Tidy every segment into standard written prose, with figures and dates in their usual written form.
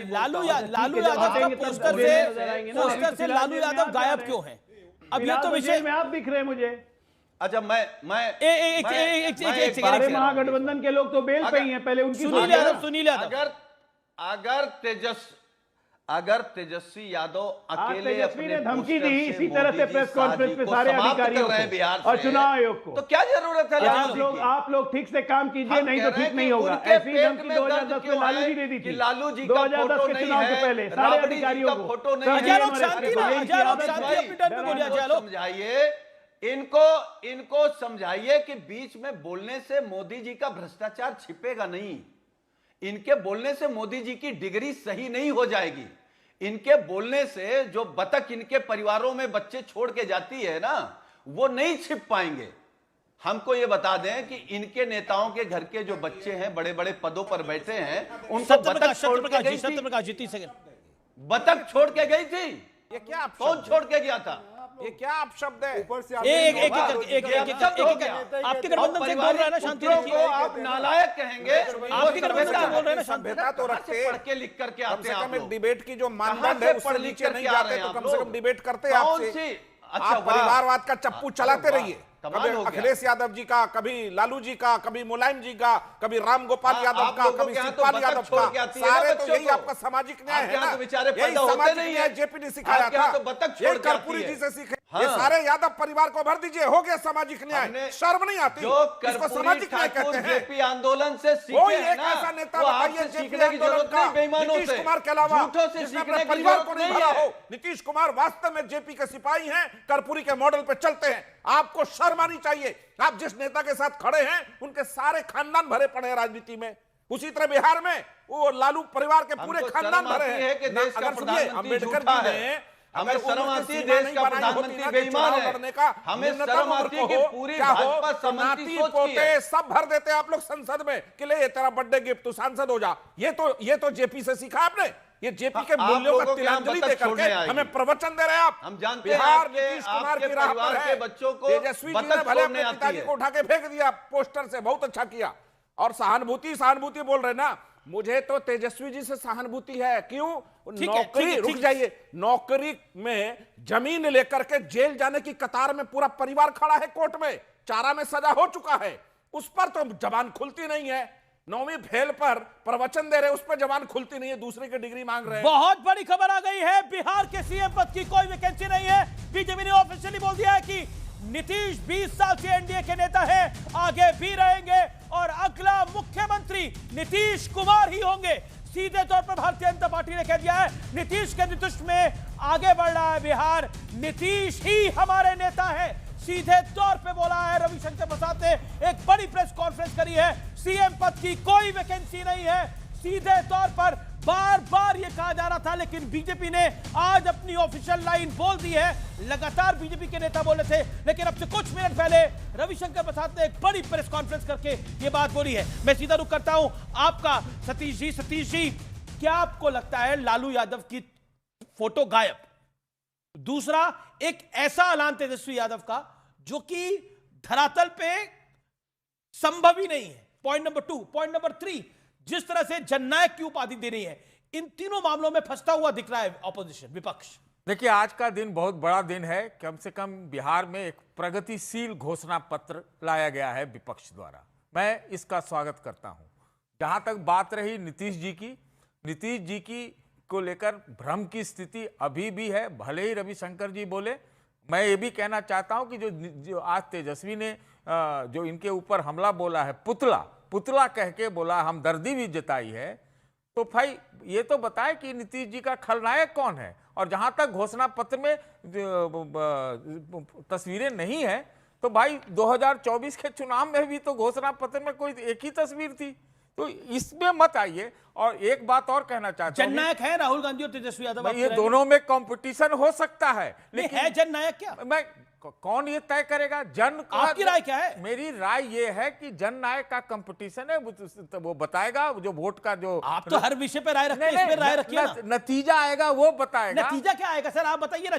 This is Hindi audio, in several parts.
लालू यादव का पोस्टर से लालू यादव गायब क्यों है? अब ये तो विषय में आप दिख रहे हैं मुझे। अच्छा एक महागठबंधन के लोग तो बेल पे ही हैं, पहले उनकी सुनील यादव अगर तेजस्वी यादव अकेले अपने धमकी दी इसी तरह से प्रेस कॉन्फ्रेंस पे सारे अधिकारियों को और चुनाव आयोग को, तो क्या जरूरत है? आप लोग ठीक से काम कीजिए, नहीं तो ठीक नहीं होगा। ऐसी धमकी 2010 में लालू जी दे दी थी। लालू जी 2010 के चुनाव के पहले सारे अधिकारियों को फोटो नहीं समझाइए, इनको समझाइए कि बीच में बोलने से मोदी जी का भ्रष्टाचार छिपेगा नहीं। इनके बोलने से मोदी जी की डिग्री सही नहीं हो जाएगी। इनके बोलने से जो बतख इनके परिवारों में बच्चे छोड़ के जाती है ना, वो नहीं छिप पाएंगे। हमको ये बता दें कि इनके नेताओं के घर के जो बच्चे हैं, बड़े बड़े पदों पर बैठे हैं, उनको बतख छोड़ के गई थी। बतख छोड़ के गई थी। ये क्या कौन छोड़ के गया था? ये क्या आप शब्द है? ऊपर से आपके गठबंधन से बोल रहे हैं ना, शांति रखिए। आप नालायक कहेंगे, आपके गठबंधन से बोल रहे हैं ना, सभ्यता तो रखते, पढ़ के लिख करके आते हैं आप लोग। डिबेट की जो मानदंड है उससे नीचे नहीं जाते, तो कम से कम डिबेट करते हैं आपसे। अच्छा, आप परिवारवाद का चप्पू चलाते रहिए, कभी अखिलेश यादव जी का, कभी लालू जी का, कभी मुलायम जी का, कभी राम गोपाल यादव का, कभी शिवपाल यादव का। सारे तो यही आपका सामाजिक न्याय है ना, यही सामाजिक न्याय जेपी ने सिखाया था, यही कर्पूरी जी से सीखे। ये सारे यादव परिवार को भर दीजिए, हो गया सामाजिक न्याय। शर्म नहीं आती? इसको सामाजिक न्याय कहते हैं। जेपी आंदोलन से कोई एक ऐसा नेता बताइए जेपी आंदोलन का, नीतीश कुमार के अलावा, जिसने अपने परिवार को नहीं भरा हो। नीतीश कुमार वास्तव में जेपी के सिपाही हैं, कर्पूरी के मॉडल पे चलते हैं। आपको शर्म आनी चाहिए। आप जिस नेता के साथ खड़े हैं उनके सारे खानदान भरे पड़े हैं राजनीति में। उसी तरह बिहार में वो लालू परिवार के पूरे खानदान भरे हैं। अगर सुनिए, अम्बेडकर जी ने, हमें शर्म आती है देश का प्रधानमंत्री बेईमान है, हमें शर्म आती है कि पूरी भाजपा सम्मति पोते सब भर देते आप लोग संसद में कि ले ये तेरा बर्थडे गिफ्ट, तू सांसद हो जा। ये तो जेपी से सीखा आपने। ये जेपी के मूल्यों का तिलांजलि देकर के हमें प्रवचन दे रहे हैं आप। हम जानते बिहार नीतीश कुमार की राह पर है। बच्चों को तेजस्वी जी ने भले अपने पिताजी को उठा के फेंक दिया पोस्टर से, बहुत अच्छा किया। और सहानुभूति बोल रहे ना, मुझे तो तेजस्वी जी से सहानुभूति है। क्यों? नौकरी, रुक जाइए, नौकरी में जमीन लेकर के जेल जाने की कतार में पूरा परिवार खड़ा है कोर्ट में, चारा में सजा हो चुका है, उस पर तो जबान खुलती नहीं है। 9वीं फेल पर प्रवचन दे रहे, उस पर जबान खुलती नहीं है, दूसरे की डिग्री मांग रहे हैं। बहुत बड़ी खबर आ गई है, बिहार के सीएम पद की कोई वैकेंसी नहीं है। बीजेपी ने ऑफिशियली बोल दिया है कि नीतीश 20 साल से एनडीए के नेता हैं, आगे भी रहेंगे और अगला मुख्यमंत्री नीतीश कुमार ही होंगे। सीधे तौर पर भारतीय जनता पार्टी ने कह दिया है, नीतीश के नेतृत्व में आगे बढ़ रहा है बिहार, नीतीश ही हमारे नेता है। सीधे तौर पे बोला है रविशंकर प्रसाद ने, एक बड़ी प्रेस कॉन्फ्रेंस करी है। सीएम पद की कोई वैकेंसी नहीं है। सीधे तौर पर बार बार यह कहा जा रहा था, लेकिन बीजेपी ने आज अपनी ऑफिशियल लाइन बोल दी है। लगातार बीजेपी के नेता बोले थे, लेकिन अब से कुछ मिनट पहले रविशंकर प्रसाद ने एक बड़ी प्रेस कॉन्फ्रेंस करके यह बात बोली है। मैं सीधा रुख करता हूं आपका सतीश जी, क्या आपको लगता है लालू यादव की फोटो गायब? दूसरा, एक ऐसा ऐलान तेजस्वी यादव का जो कि धरातल पे संभव ही नहीं है। Point number 2। पॉइंट नंबर 3, जिस तरह से जननायक की उपाधि दे रही है, इन तीनों मामलों में फंसता हुआ दिख रहा है ऑपोजिशन, विपक्ष। देखिए, आज का दिन बहुत बड़ा दिन है। कम से कम बिहार में एक प्रगतिशील घोषणा पत्र लाया गया है विपक्ष द्वारा। मैं इसका स्वागत करता हूं। जहां तक बात रही नीतीश जी की को लेकर भ्रम की स्थिति अभी भी है, भले ही रविशंकर जी बोले। मैं ये भी कहना चाहता हूं कि जो आज तेजस्वी ने जो इनके ऊपर हमला बोला है, पुतला कह के बोला, हमदर्दी भी जताई है, तो भाई ये तो बताए कि नीतीश जी का खलनायक कौन है। और जहां तक घोषणा पत्र में तस्वीरें नहीं है, तो भाई 2024 के चुनाव में भी तो घोषणा पत्र में कोई एक ही तस्वीर थी, तो इसमें मत आइए। और एक बात और कहना चाहता हूं, जननायक है राहुल गांधी और तेजस्वी यादव, ये दोनों में कंपटीशन हो सकता है, लेकिन है जननायक क्या? मैं कौन ये तय करेगा? आपकी राय क्या है? मेरी राय ये है कि जननायक का कंपटीशन है, वो बताएगा, जो वोट का जो आप तो हर विषय पे राय रखते हैं, इस पे राय रखिए ना। नतीजा आएगा वो बताएगा। नतीजा क्या आएगा सर, आप बताइए ना।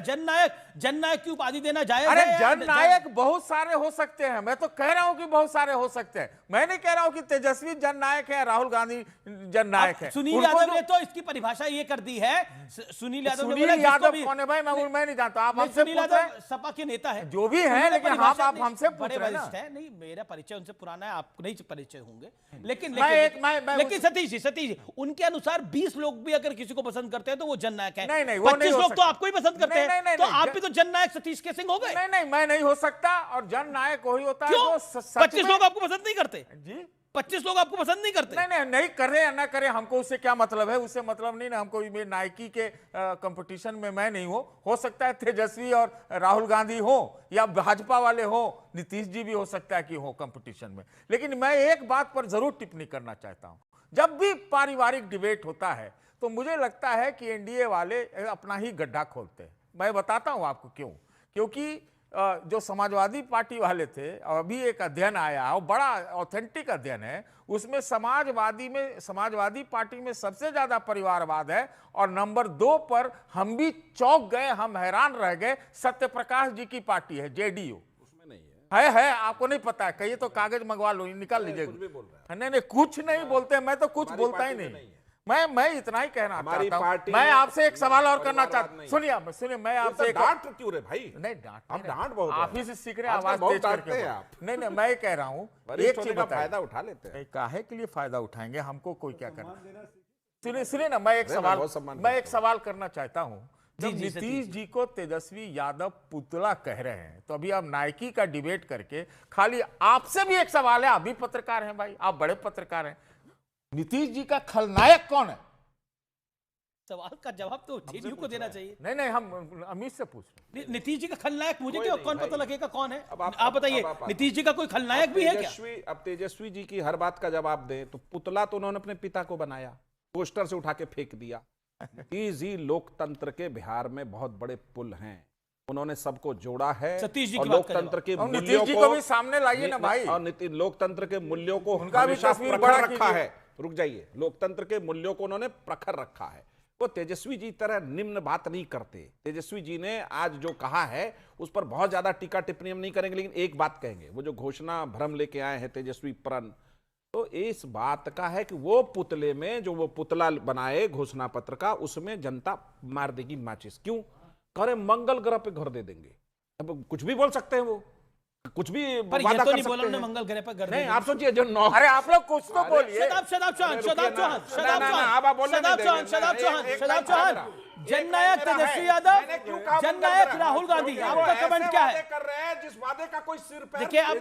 जननायक की उपाधि देना जायज अरे है? जननायक बहुत सारे हो सकते हैं, मैं तो कह रहा हूं कि बहुत सारे हो सकते हैं। मैं नहीं कह रहा हूं कि तेजस्वी जननायक है, राहुल गांधी जननायक है। सुनील यादव ने तो इसकी परिभाषा ये कर दी है। सुनील यादव कौन है भाई? मैं नहीं जानता, आप हमसे सुनील यादव सपा के नेता है, जो भी है, लेकिन आप हमसे पूछ रहे हैं ना। नहीं, मेरा परिचय उनसे पुराना है, आपको नहीं परिचय होंगे, लेकिन सतीश जी उनके अनुसार 20 लोग भी अगर किसी को पसंद करते हैं तो वो जननायक है। नहीं, 25 लोग तो आपको ही पसंद करते हैं, तो आप भी तो जननायक सतीश के सिंह हो गए। नहीं, मैं नहीं हो सकता, और जननायक वही होता है जो 25 लोग आपको पसंद नहीं करते जी। 25 लोग आपको पसंद नहीं करते। नहीं करे या ना करे, हमको उससे क्या मतलब है? उससे मतलब नहीं ना हमको। नाइकी के कंपटीशन में मैं नहीं हो सकता है तेजस्वी और राहुल गांधी हो, या भाजपा वाले हो, नीतीश जी भी हो सकता है कि हो कंपटीशन में। लेकिन मैं एक बात पर जरूर टिप्पणी करना चाहता हूं, जब भी पारिवारिक डिबेट होता है तो मुझे लगता है कि एनडीए वाले अपना ही गड्ढा खोलते हैं। मैं बताता हूं आपको क्यों। क्योंकि जो समाजवादी पार्टी वाले थे, अभी एक अध्ययन आया और बड़ा ऑथेंटिक अध्ययन है, उसमें समाजवादी पार्टी में सबसे ज्यादा परिवारवाद है, और नंबर 2 पर हम भी चौंक गए, हम हैरान रह गए, सत्यप्रकाश जी की पार्टी है, जेडीयू। उसमें नहीं है, आपको नहीं पता है? कहिए तो कागज मंगवा लो, निकाल लीजिएगा। नहीं, कुछ नहीं बोलते, मैं तो कुछ बोलता ही नहीं। मैं इतना ही कहना चाहता हूं। मैं आपसे एक सवाल और करना चाहता हूं। सुनिए, मैं आपसे डांट क्यों रे भाई? नहीं, डांट बहुत आप ही से सीख रहे हैं, आवाज तेज करके आप। नहीं, मैं कह रहा हूं, एक चीज फायदा उठा लेते हैं। काहे के लिए फायदा उठाएंगे? हमको कोई क्या करना। सुनिए ना, मैं एक सवाल करना चाहता हूं। जब नीतीश जी को तेजस्वी यादव पुतला कह रहे हैं, तो अभी आप नाइकी का डिबेट करके, खाली आपसे भी एक सवाल है, आप भी पत्रकार हैं भाई, आप बड़े पत्रकार हैं, नीतीश जी का खलनायक कौन है? सवाल का जवाब तो जेडीयू को देना चाहिए। नहीं, हम अमित से पूछ रहे हैं। नीतीश जी का खलनायक मुझे क्यों कौन पता लगेगा कौन है? आप बताइए, नीतीश जी का कोई खलनायक भी है क्या? अब तेजस्वी जी की हर बात का जवाब दें तो पुतला तो उन्होंने अपने पिता को बनाया, पोस्टर से उठा के फेंक दिया। जी लोकतंत्र के बिहार में बहुत बड़े पुल हैं, उन्होंने सबको जोड़ा है। सतीश जी और की बात लोकतंत्र के नीतीश जी को भी सामने लाइए ना भाई। और लोकतंत्र के मूल्यों को उनका भी तस्वीर प्रखर रखा है। रुक जाइए, लोकतंत्र के मूल्यों को उन्होंने प्रखर रखा है। वो तेजस्वी जी तरह निम्न बात नहीं करते। तेजस्वी जी ने आज जो कहा है उस पर बहुत ज्यादा टीका टिप्पणी हम नहीं करेंगे, लेकिन एक बात कहेंगे, वो जो घोषणा भ्रम लेके आए हैं तेजस्वी प्रण, तो इस बात का है कि वो पुतले में जो वो पुतला बनाए घोषणा पत्र का, उसमें जनता मार देगी माचिस। क्यों? करे मंगल ग्रह पे घर दे देंगे। अब कुछ भी बोल सकते हैं, वो कुछ भी पर ये तो नहीं बोला उन्होंने मंगल ग्रह पर घर। नहीं, आप सोचिए जो अरे आप लोग कुछ तो बोलिए। शदाब चौहान, जननायक तेजस्वी यादव, जननायक राहुल गांधी, आपका कमेंट क्या है? कर रहे हैं जिस वादे का कोई सिर पैर। देखिए, आप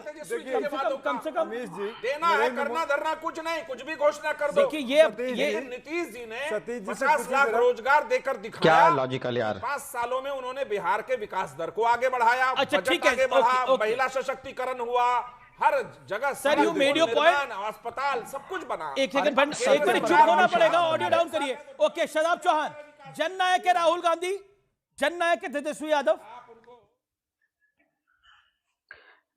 कम से कम देना है, करना धरना कुछ नहीं, कुछ भी घोषणा कर दो। देखिए, ये नीतीश जी ने 50 लाख रोजगार देकर दिखाया। क्या लॉजिकल यार। 5 सालों में उन्होंने बिहार के विकास दर को आगे बढ़ाया। अच्छा, ठीक है, महिला सशक्तिकरण हुआ, हर जगह sir you made your point, अस्पताल सब कुछ बना। एक सेकंड, एक मिनट चुप होना पड़ेगा, ऑडियो डाउन करिए। ओके, शदाब चौहान, जननायक है राहुल गांधी, जननायक है तेजस्वी यादव।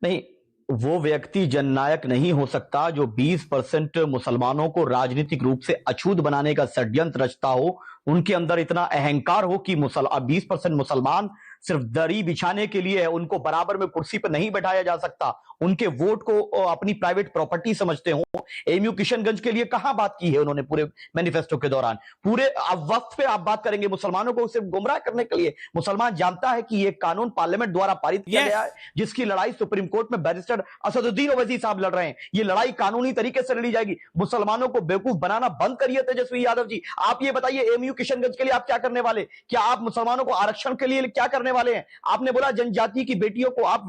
नहीं, वो व्यक्ति जननायक नहीं हो सकता जो 20% मुसलमानों को राजनीतिक रूप से अछूत बनाने का षड्यंत्र रचता हो, उनके अंदर इतना अहंकार हो कि 20% मुसलमान सिर्फ दरी बिछाने के लिए है, उनको बराबर में कुर्सी पर नहीं बैठाया जा सकता, उनके वोट को अपनी प्राइवेट प्रॉपर्टी समझते हो। एमयू किशनगंज के लिए कहां बात की है उन्होंने पूरे मैनिफेस्टो के दौरान? पूरे वक्त पे आप बात करेंगे मुसलमानों को सिर्फ गुमराह करने के लिए। मुसलमान जानता है कि यह कानून पार्लियामेंट द्वारा पारित किया गया है, जिसकी लड़ाई सुप्रीम कोर्ट में बैरिस्टर असदुद्दीन ओवैसी साहब लड़ रहे हैं। ये लड़ाई कानूनी तरीके से लड़ी जाएगी। मुसलमानों को बेवकूफ बनाना बंद करिए तेजस्वी यादव जी। आप ये बताइए, एमयू किशनगंज के लिए आप क्या करने वाले? क्या आप मुसलमानों को आरक्षण के लिए क्या करने वाले हैं? आपने बोला जनजाति की बेटियों को आप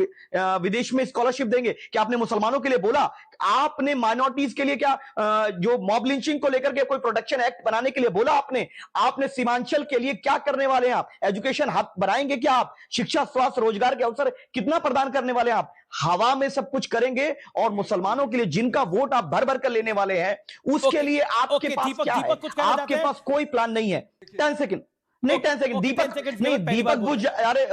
विदेश में स्कॉलरशिप देंगे, क्या आपने मुसलमानों के लिए बोला? आपने माइनॉरिटीज के लिए क्या जो मॉब लिंचिंग को लेकर के कोई प्रोटेक्शन एक्ट बनाने के लिए बोला? आपने सीमांचल के लिए क्या करने वाले हैं? आप एजुकेशन हब बनाएंगे क्या? आप शिक्षा, स्वास्थ्य, रोजगार के अवसर कितना प्रदान करने वाले हैं? आप हवा में सब कुछ करेंगे, और मुसलमानों के लिए जिनका वोट आप भर भर कर लेने वाले हैं, उसके लिए आपके पास क्या है? आपके पास कोई प्लान नहीं है। 10 सेकंड नहीं, 10 सेकंड दीपक नहीं, दीपक बुझ, अरे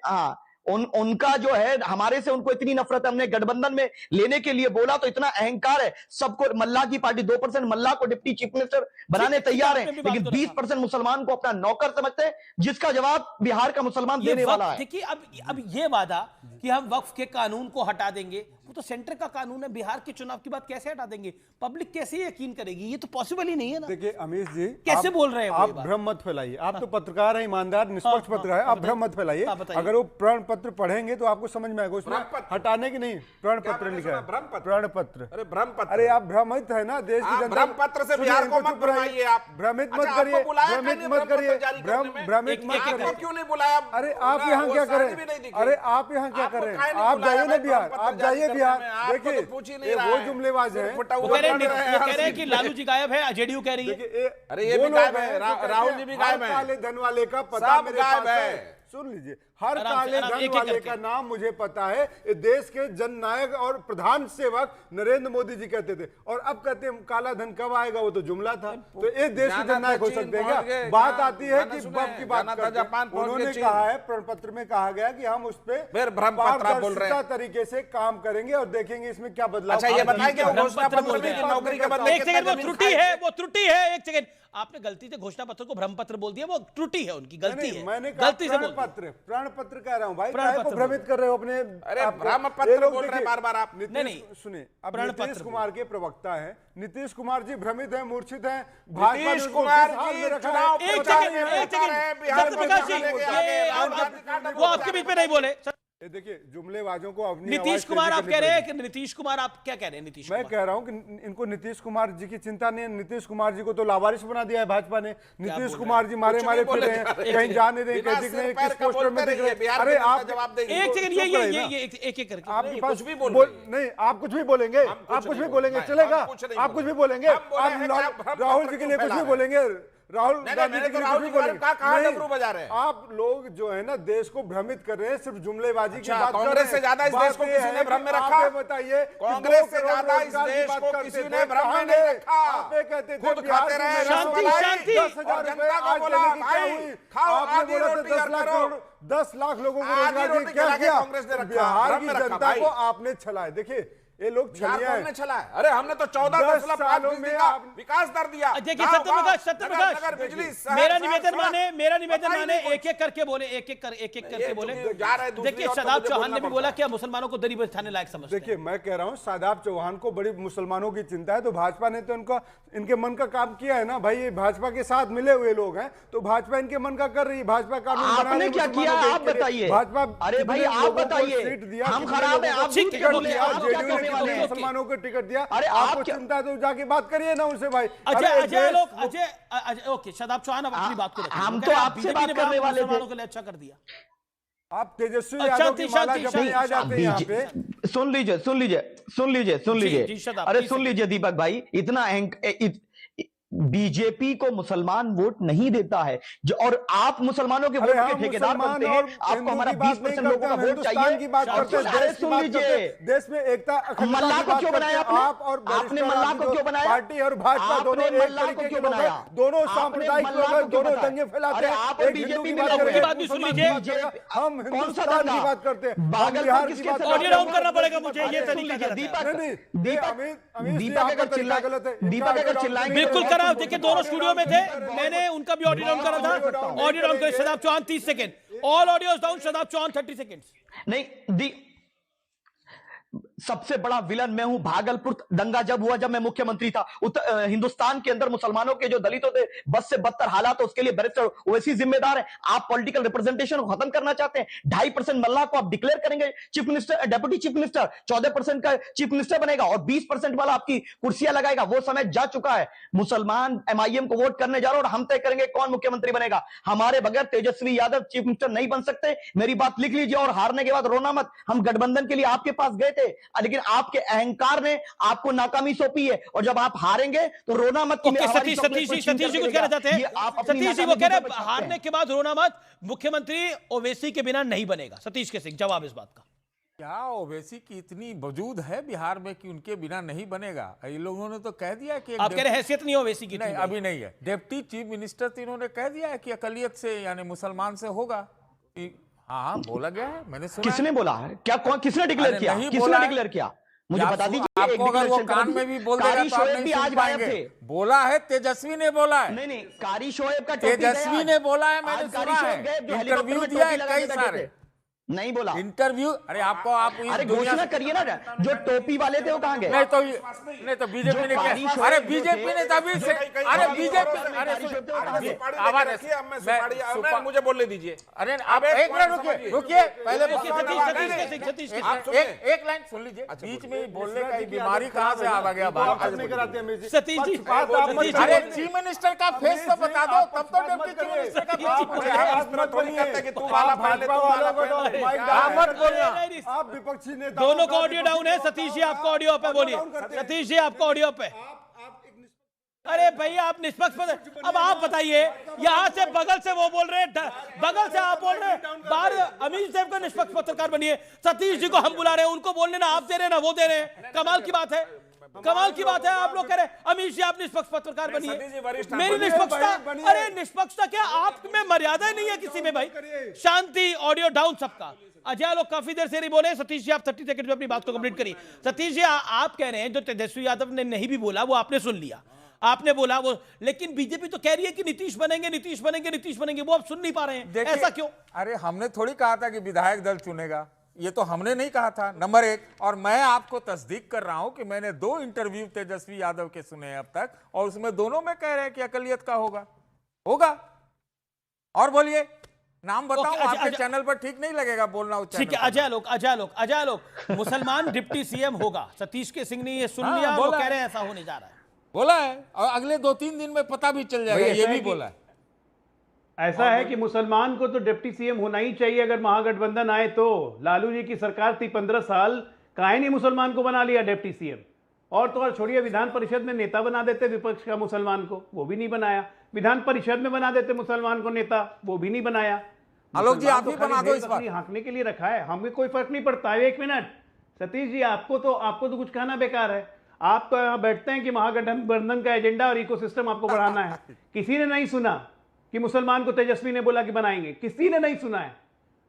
हाँ, उनका जो है हमारे से उनको इतनी नफरत है, हमने गठबंधन में लेने के लिए बोला तो इतना अहंकार है सबको। मल्लाह की पार्टी 2% मल्लाह को डिप्टी चीफ मिनिस्टर बनाने तैयार है, लेकिन 20% मुसलमान को अपना नौकर समझते हैं, जिसका जवाब बिहार का मुसलमान देने वाला है। देखिए अब ये वादा कि हम वक्फ के कानून को हटा देंगे, वो तो सेंटर का कानून है। बिहार के चुनाव की बात कैसे हटा देंगे? पब्लिक कैसे यकीन करेगी? ये तो पॉसिबल ही नहीं है ना। देखिए अमीश जी, कैसे बोल रहे हैं आप भ्रम मत फैलाइए। आप तो पत्रकार हैं, ईमानदार निष्पक्ष पत्रकार हैं, आप भ्रम मत फैलाइए। अगर वो प्रण पत्र पढ़ेंगे तो आपको समझ में आएगा, उसमें हटाने की नहीं, प्रण पत्र लिखा है, प्रण पत्र। अरे ब्रह्म पत्र, अरे आप भ्रमित है ना, देश की जनता। ब्रह्म पत्र से बिहार को मत बुलाइए, आप भ्रमित मत करिए, भ्रमित मत करिए, भ्रमित मत करिए। क्यों नहीं बुलाया? अरे आप यहाँ क्या कर रहे हैं? अरे आप यहाँ क्या कर रहे हैं? आप जाइए ना बिहार, आप जाइए बिहार, देखिए वो जुमलेबाज हैं। वो कह रहे हैं कि लालू जी गायब है, जेडीयू कह रही है। अरे ये भी गायब है, राहुल जी भी गायब है, काले धन वाले का पता सब मेरे गायब पास है। सुन लीजिए, हर काले धन वाले का नाम मुझे पता है। ये देश के जननायक और प्रधान सेवक नरेंद्र मोदी जी कहते थे, और अब कहते हैं काला धन कब आएगा, वो तो जुमला था। तो ये देश के जननायक हो सकते हैं क्या? बात आती है कि वक्त की बात करते हैं। उन्होंने कहा है, प्रण पत्र में कहा गया कि हम उस पर पारदर्शिता तरीके से काम करेंगे और देखेंगे इसमें क्या बदलाव। अच्छा ये बताएं कि घोषणा पत्र में नौकरी के बदले एक सेकंड, वो त्रुटि है, वो त्रुटि है। एक सेकंड, आपने गलती से घोषणा पत्र को भ्रम पत्र बोल दिया, वो त्रुटि है, उनकी गलती है। मैंने गलती से बोल दिया। प्रण पत्र कह रहा हूं भाई, काहे को भ्रमित कर रहे हो अपने? अरे भ्रम पत्र बोल रहे हैं बार-बार आप। नहीं सुनिए, अब नीतीश कुमार के प्रवक्ता हैं, नीतीश कुमार जी भ्रमित हैं, मूर्छित हैं। भाजपा नीतीश कुमार जी चुनाव एक सेकंड, प्रकाश जी, वो आपके बीच में नहीं बोले। देखिए जुमलेबाजों को अपनी नीतीश कुमार आप कह रहे हैं कि नीतीश कुमार, आप क्या कह रहे हैं? नीतीश मैं कह रहा हूं कि इनको नीतीश कुमार जी की चिंता नहीं है। नीतीश कुमार जी को तो लावारिस बना दिया है भाजपा ने। नीतीश कुमार जी मारे फिर रहे हैं, कहीं जाने नहीं, कहीं दिख नहीं, किस पोस्टर में दिख रहे। अरे आप जवाब देंगे। एक सेकंड, ये एक करके आपके पास कुछ भी नहीं, आप कुछ भी बोलेंगे, आप कुछ भी बोलेंगे चलेगा, आप कुछ भी बोलेंगे, आप राहुल जी के लिए कुछ भी बोलेंगे, राहुल गांधी जी कुछ भी बोलेंगे। आप लोग जो है ना देश को भ्रमित कर रहे हैं, सिर्फ जुमलेबाजी की बात कर रहे हैं। कांग्रेस से ज्यादा इस देश को किसी ने भ्रम में रखा? बताइए, कांग्रेस से ज्यादा इस देश को किसी ने भ्रम में नहीं रखा? आप कहते थे खुद खाते रहे, शांति, शांति। 10,000 जनता को बोला भाई खाओ, आधी रोटी करो। 10 लाख लोगों को रोजगार दिया, क्या किया? कांग्रेस ने रखा, बिहार की जनता को आपने छलाए। देखिए ये लोग छलिया है। चला है। अरे हमने तो 14.5% विकास दर दिया। देखिए सत्यप्रकाश, बिजली मेरा निवेदन माने एक एक करके बोले, एक एक करके बोले। देखिए शादाब चौहान ने भी बोला कि मुसलमानों को दरी बिठाने लायक समझते हैं। देखिए मैं कह रहा हूं शादाब चौहान को बड़ी मुसलमानों की चिंता है, तो भाजपा ने तो इनके मन का काम किया है ना भाई। ये भाजपा के साथ मिले हुए लोग हैं, तो भाजपा इनके मन का कर रही है। भाजपा कानून आपने क्या किया आप बताइए? भाजपा, अरे भाई आप बताइए, हम खराब है, आप मुसलमानों को टिकट दिया। अरे आपको चिंता है तो जाके बात करिए ना उनसे भाई। अजय ओके, शादाब चौहान अब अपनी बात को रखिए। हम तो आपसे बात करने वाले थे। मुसलमानों के लिए अच्छा कर दिया। आप तेजस्वी यादव की माला जपने आ जाते हैं यहाँ पे। सुन लीजिए। अरे सुन लीजिए दीपक भाई, इतना बीजेपी को मुसलमान वोट नहीं देता है और आप मुसलमानों के वोट के ठेकेदार बनते हैं। आपको हमारा 20% लोगों का वोट चाहिए की बात करते हैं। सुन लीजिए, देश में एकता, मल्लाह को क्यों बनाया आपने मल्लाह को क्यों बनाया? पार्टी और भाजपा दोनों मल्लाह को क्यों बनाया? दोनों सांप्रदायिक लोग, दोनों दंगे फैलाते हैं। आप बीजेपी में बात भी सुन लीजिए, हम हिंदुस्तान की बात करते हैं, बिहार की बात ऑडियो डाउन करना पड़ेगा मुझे। ये तरीका दीपक अगर चिल्लाएंगे बिल्कुल करा। देखिए दोनों स्टूडियो में थे, मैंने उनका भी ऑडियो डाउन करा था। ऑडियो डाउन कर Shadab Chauhan 30 second, all audios down, Shadab Chauhan 30 seconds. नहीं, सबसे बड़ा विलन मैं हूं। भागलपुर दंगा जब हुआ, जब मैं मुख्यमंत्री था, हिंदुस्तान के अंदर मुसलमानों के जो दलितों थे बस से बदतर हालात, उसके लिए बैरिस्टर ओवैसी जिम्मेदार है। आप पॉलिटिकल रिप्रेजेंटेशन को खत्म करना चाहते हैं। 2.5% मल्लाह को आप डिक्लेयर करेंगे chief minister, deputy chief minister, 14% का चीफ मिनिस्टर बनेगा और 20% वाला आपकी कुर्सियां लगाएगा। वो समय जा चुका है। मुसलमान MIM को वोट करने जा रहे हैं और हम तय करेंगे कौन मुख्यमंत्री बनेगा। हमारे बगैर तेजस्वी यादव चीफ मिनिस्टर नहीं बन सकते। मेरी बात लिख लीजिए और हारने के बाद रोना मत। हम गठबंधन के लिए आपके पास गए थे, लेकिन आपके अहंकार ने आपको नाकामी सौंपी है और जब आप हारेंगे तो रोना मत। सतीश जी कुछ कहना चाहते हैं? सतीश जी वो कह रहे हैं हारने के बाद रोना मत, मुख्यमंत्री ओवैसी के बिना नहीं बनेगा। सतीश के सिंह जवाब इस बात का क्या? ओवैसी की इतनी वजूद है बिहार में कि उनके बिना नहीं बनेगा? ये लोगों ने तो कह दिया कि आप कह रहे हैसियत नहीं ओवैसी की? नहीं, अभी नहीं है। डिप्टी चीफ मिनिस्टर तो इन्होंने कह दिया है कि अकलियत से यानी मुसलमान से होगा। हाँ बोला गया है, मैंने सुना किसने बोला है? क्या कौन किसने डिक्लेयर किया? नहीं किसने बोला है। डिक्लेयर किया? मुझे बता दीजिए। आपको अगर वो कान में भी बोल देगा तो आप शोएब नहीं भी सुन आज गायब पाएंगे। थे। बोला है तेजस्वी ने बोला है। नहीं नहीं, कारी शोएब का टोपी तेजस्वी ने बोला है, मैंने सुना है, इंटरव्यू दिया है कई सारे। नहीं बोला इंटरव्यू, अरे आपको आप इस अरे दुनिया घोषणा से- करिए ना, जो टोपी वाले थे वो कहाँ गए? नहीं तो बीजेपी ने कारी क्या, शोएब अरे जो बीजेपी थे, ने तभी से, अरे बीजेपी, अरे आवाज मुझे बोलने दीजिए। अरे आप एक मिनट रुकिए, रुकिए पहले सतीश एक लाइन सुन लीजिए। बीच में ही बोलने का ही बीमारी कहाँ से आ गया बात? सतीश जी, अरे चीफ मिनिस्टर का फेस तो बता दो, तब तो डिप्टी चीफ मिनिस्टर का आप विपक्षी नेता दोनों का ऑडियो डाउन है। सतीश जी आपका ऑडियो पे बोलिए। सतीश जी आपका ऑडियो पे। अरे भाई आप निष्पक्ष अब आप बताइए, यहाँ से बगल से वो बोल रहे हैं, बगल से आप बोल रहे हैं, बाहर अमीश देव को निष्पक्ष पत्रकार बनिए। सतीश जी को हम बुला रहे हैं, उनको बोलने ना आप दे रहे हैं ना वो दे रहे हैं। कमाल की बात है, कमाल की बात है। आप लोग कह रहे हैं अमीश जी आप निष्पक्ष पत्रकार बनिए। मेरी निष्पक्षता, अरे निष्पक्षता क्या, आप में मर्यादा नहीं है किसी में भाई। शांति, ऑडियो डाउन सबका। अजय लोग काफी देर से नहीं बोले। सतीश जी आप 30 सेकंड में अपनी बात को कंप्लीट करिए। सतीश जी आप कह रहे हैं जो तेजस्वी यादव ने नहीं भी बोला वो आपने सुन लिया, आपने बोला वो, लेकिन बीजेपी तो कह रही है कि नीतीश बनेंगे, नीतीश बनेंगे, नीतीश बनेंगे, वो आप सुन नहीं पा रहे हैं। ऐसा क्यों? अरे हमने थोड़ी कहा था कि विधायक दल चुनेगा, ये तो हमने नहीं कहा था, नंबर एक। और मैं आपको तस्दीक कर रहा हूं कि मैंने 2 इंटरव्यू तेजस्वी यादव के सुने हैं अब तक, और उसमें दोनों में कह रहे हैं कि अकलियत का होगा। और बोलिए, नाम बताओ। आपके चैनल पर ठीक नहीं लगेगा बोलना उस चैनल ठीक है। अजय लोग मुसलमान डिप्टी सीएम होगा। सतीश के सिंह ने ये सुन लिया, वो कह रहे हैं ऐसा होने जा रहा है, बोला है, और अगले 2-3 दिन में पता भी चल जाएगा, ये भी बोला है। ऐसा है कि मुसलमान को तो डिप्टी सीएम होना ही चाहिए अगर महागठबंधन आए तो। लालू जी की सरकार थी 15 साल, काहे नहीं मुसलमान को बना लिया डिप्टी सीएम? और तो और छोड़िए, विधान परिषद में नेता बना देते विपक्ष का मुसलमान को, वो भी नहीं बनाया। विधान परिषद में बना देते मुसलमान को नेता, वो भी नहीं बनाया। आलोक जी आप ही बना दो इस बार। हाँकने के लिए रखा है, हमें कोई फर्क नहीं पड़ता। 1 मिनट सतीश जी, आपको तो कुछ कहना बेकार है। आप तो यहाँ बैठते हैं कि महागठबंधन का एजेंडा और इकोसिस्टम आपको बढ़ाना है। किसी ने नहीं सुना कि मुसलमान को तेजस्वी ने बोला कि बनाएंगे, किसी ने नहीं सुना है।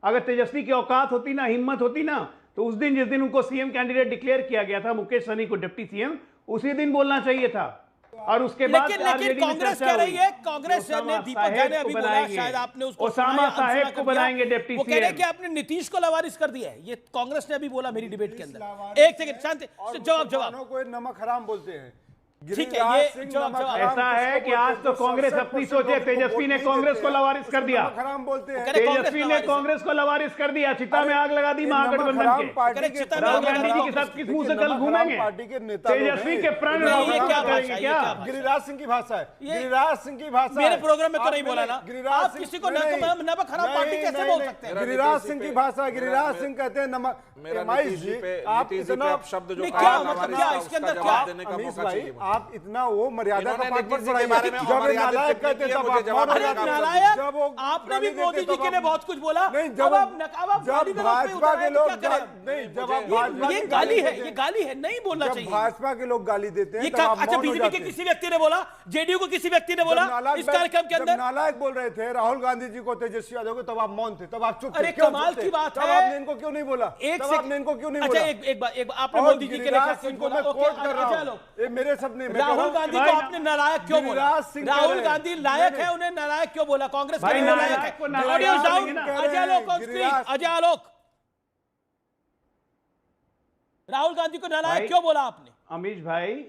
अगर तेजस्वी की औकात होती ना, हिम्मत होती ना, तो उस दिन जिस दिन उनको सीएम कैंडिडेट डिक्लेयर किया गया था, मुकेश सहनी को डिप्टी सीएम, उसी दिन बोलना चाहिए था। और उसके बाद लेकिन कांग्रेस कह रही है, कांग्रेस ने दीपक झा ने अभी बोला, शायद आपने उसको ओसामा साहेब को बनाएंगे डिप्टी सीएम। वो कह रहे हैं कि आपने नीतीश को लवारिस कर दिया है, ये कांग्रेस ने अभी बोला मेरी डिबेट के अंदर। एक सेकंड शांति, जवाब को नमक हराम बोलते हैं। ठीक है, ये जवाब ऐसा है कि आज तो कांग्रेस अपनी सोचे, तेजस्वी ने कांग्रेस को लवारिस कर दिया। हराम बोलते हैं। तेजस्वी ने कांग्रेस को लवारिस कर दिया, चिता में आग लगा दी महागठबंधन के। राहुल गांधी जी के साथ किस मुंह से कल घूमेंगे? तेजस्वी के प्राण करेंगे क्या? गिरिराज सिंह की भाषा है, गिरिराज सिंह की भाषा। मेरे प्रोग्राम में तो नहीं बोला ना। आप किसी को नमक हराम पार्टी कैसे बोल सकते हैं? गिरिराज सिंह की भाषा, गिरिराज सिंह कहते हैं नमक। आप इतना शब्द जो क्या मतलब, क्या इसके अंदर क्या? अमीश भाई आप इतना वो मर्यादा का पाठ नीतीश जी के बारे में जब नालायक कहते तब आप कौन अरे होगा? नालायक, जब वो आपने भी गाली मोदी देते जी तब के लिए आप- बहुत कुछ बोला। नहीं, अब जब आप गाली जब गलौज पे भाजपा उतर के आए तो लोग क्या करें? नहीं, जब आप भाजपा ये की गाली है, देते ये हैं, गाली है, नहीं बोलना जब चाहिए। भाजपा के लोग गाली देते हैं ये तब आप अच्छा, मौन हो बीजेपी जाते के हैं। किसी व्यक्ति ने बोला, जेडीयू को किसी व्यक्ति ने बोला जब नालायक इस कार्यक्रम के जब अंदर। नालायक बोल रहे थे राहुल गांधी जी को, तेजस्वी यादव को, तब आप मौन थे, तब आप चुप थे। अरे क्यों कमाल चुप थे? की बात तब है। आपने इनको क्यों नहीं बोला? एक तब से आपने इनको क्यों नहीं अच्छा, बोला? एक बार आपने और मोदी जी के लिए गिरिराज क्या सिंह को बोला? मैं ओके, कोट कर रहा अच्छा हूं। लोग, ये मेरे शब्द नहीं, मैं कह रहा राहुल हूं गांधी कि को भाई आपने नालायक क्यों बोला? गिरिराज सिंह कह राहुल रहे हैं। गांधी लायक नहीं, है, उन्हें नालायक क्यों बोला? कांग्रेस के भाई लिए नालायक नालायक को है। नालायक ऑडियो डाउन, बोलेंगे ना। अजय लोक ऑन स्क्रीन, गिरिराज- अजय लोक। राहुल गांधी को नालायक भाई- क्यों बोला आपने? अमीश भाई,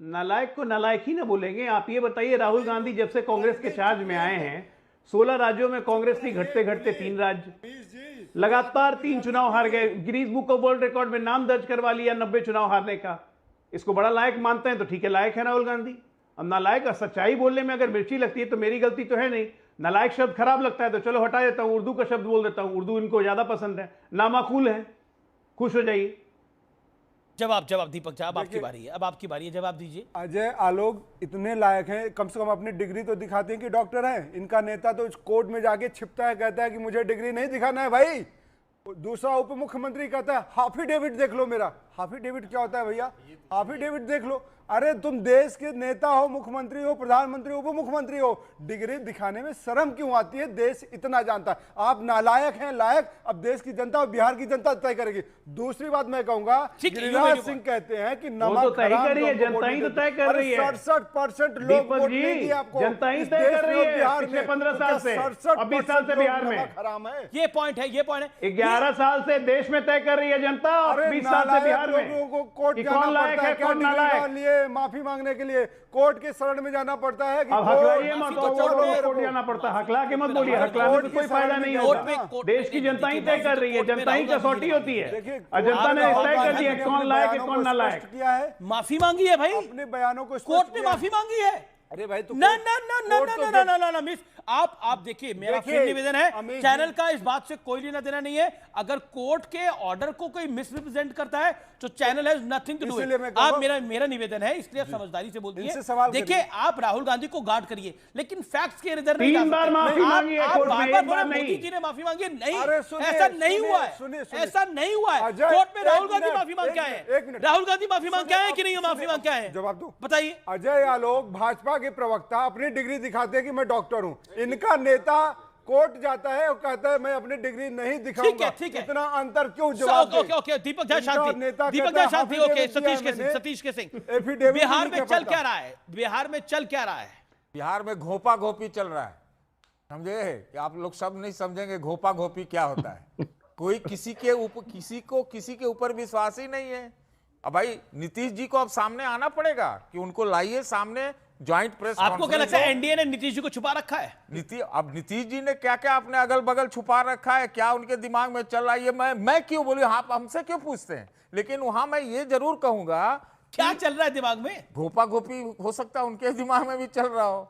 नालायक को नालायक ही ना बोलेंगे। आप ये बताइए, राहुल गांधी जब से कांग्रेस के चार्ज में आए हैं, 16 राज्यों में कांग्रेस थी, घटते घटते 3 राज्य, लगातार 3 चुनाव हार गए, Guinness book of world record में नाम दर्ज करवा लिया 90 चुनाव हारने का। इसको बड़ा लायक मानते हैं तो ठीक है, लायक है राहुल गांधी। अब नालायक और सच्चाई बोलने में अगर मिर्ची लगती है तो मेरी गलती तो है नहीं। नालायक शब्द खराब लगता है तो चलो हटा देता हूं, उर्दू का शब्द बोल देता हूं, उर्दू इनको ज्यादा पसंद है, नामाकूल है, खुश हो जाइए। जवाब दीपक झा, अब आपकी बारी है, अब आपकी बारी है, जवाब दीजिए। अजय आलोक इतने लायक हैं, कम से कम अपनी डिग्री तो दिखाते हैं कि डॉक्टर हैं। इनका नेता तो कोर्ट में जाके छिपता है, कहता है कि मुझे डिग्री नहीं दिखाना है भाई। दूसरा उप मुख्यमंत्री कहता है हाफी डेविड देख लो मेरा। हाफी डेविड क्या होता है भैया? हाफी डेविड देख लो। अरे तुम देश के नेता हो, मुख्यमंत्री हो, प्रधानमंत्री हो, उप मुख्यमंत्री हो, डिग्री दिखाने में शर्म क्यों आती है? देश इतना जानता है। आप नालायक हैं, लायक अब देश की जनता और बिहार की जनता तय करेगी। दूसरी बात मैं कहूंगा, गिरिराज सिंह कहते हैं कि नमक तय कर रही है, जनता ही तो तय कर रही है। 67% लोग वोट देंगे आपको। जनता ही तय कर रही है पिछले 15 साल से, 20 साल से बिहार में हराम है। ये पॉइंट है, ये पॉइंट है। 11 साल से देश में तय कर रही है जनता, और 20 साल से बिहार में। लोगों को कोर्ट कि जाना कौन लायक पड़ता है, कौन नालायक? लिए माफी मांगने के लिए कोर्ट के शरण में जाना पड़ता है कि अब हकलाइए मत, तो कोर्ट जाना पड़ता। हकला के मत बोलिए, हकलाने से कोई फायदा नहीं होगा। देश की जनता ही तय कर रही है, जनता ही कसौटी होती है। और जनता ने तय कर दिया कौन लायक है, कौन नालायक। किया है, माफी मांगी है भाई, अपने बयानों को कोर्ट ने माफी मांगी है। अरे भाई तो ना ना ना ना ना ना ना ना ना मिस, आप देखिए, मेरा फिर निवेदन है, चैनल का इस बात से कोई लेना देना नहीं है। अगर कोर्ट के ऑर्डर को कोई मिसरिप्रेजेंट करता है तो channel has nothing to do it. आप मेरा निवेदन है, इसलिए समझदारी से बोलती है। देखिए, आप राहुल गांधी को गार्ड करिए, लेकिन फैक्ट्स के इधर नहीं। 3 बार माफी मांगी है कोर्ट में, एक बार नहीं। मोदी जी ने माफी मांगी है, नहीं, ऐसा नहीं हुआ है, ऐसा नहीं हुआ है। कोर्ट में राहुल गांधी माफी मांग के आए हैं, राहुल गांधी माफी मांग के आए कि नहीं माफी मांग के आए हैं? जवाब दो, बताइए। अजय आलोक भाजपा के प्रवक्ता अपनी डिग्री दिखाते हैं कि मैं डॉक्टर हूं, इनका नेता कोर्ट जाता है और कहता है मैं अपनी डिग्री नहीं दिखाऊंगा। ठीक है। इतना अंतर क्यों? जवाब दे। ओके, दीपक जय शांति, दीपक जय शांति। ओके, सतीश के सिंह, बिहार में चल क्या रहा है? बिहार में चल क्या रहा है? बिहार में घोपा घोपी चल रहा है, समझे? कि आप लोग सब नहीं समझेंगे घोपा घोपी क्या होता है। कोई किसी के ऊपर विश्वास ही नहीं है। अब भाई नीतीश जी को अब सामने आना पड़ेगा कि उनको लाइए सामने, ज्वाइंट प्रेस। आपको क्या लगता है एनडीए ने नीतीश जी को छुपा रखा है? अब नीतीश जी ने क्या क्या अपने अगल बगल छुपा रखा है, क्या उनके दिमाग में चल रहा है, ये मैं क्यों बोलूं? आप हमसे क्यों पूछते हैं? लेकिन वहां मैं ये जरूर कहूंगा, क्या चल रहा है दिमाग में? घोपा घोपी हो सकता है उनके दिमाग में भी चल रहा हो।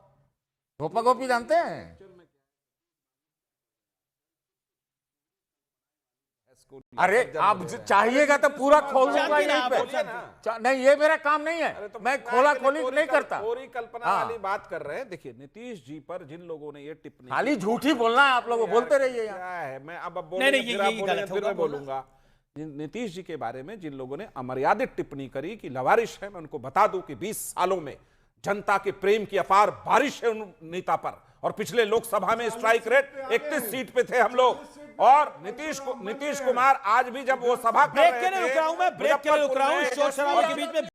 घोपा घोपी जानते हैं? अरे आप चाहिएगा तो पूरा खोल दूंगा यहीं पे। नहीं, ये मेरा काम नहीं है, मैं खोला खोली नहीं करता। पूरी कल्पना वाली बात कर रहे हैं। देखिए, नीतीश जी पर जिन लोगों ने ये टिप्पणी, खाली झूठी बोलना है आप लोग, बोलते रहिए। क्या है, मैं अब बोलूंगा। नीतीश जी के बारे में जिन लोगों ने अमर्यादित टिप्पणी करी कि लवारिश है, मैं उनको बता दूं कि 20 सालों में जनता के प्रेम की अपार बारिश है उन नेता पर। और पिछले लोकसभा में स्ट्राइक रेट 31 सीट पे थे हम लोग। और नीतीश कुमार आज भी जब वो सभा कर रहे थे, ब्रेक के लिए रुक रहा हूं, शोर शराबे के बीच में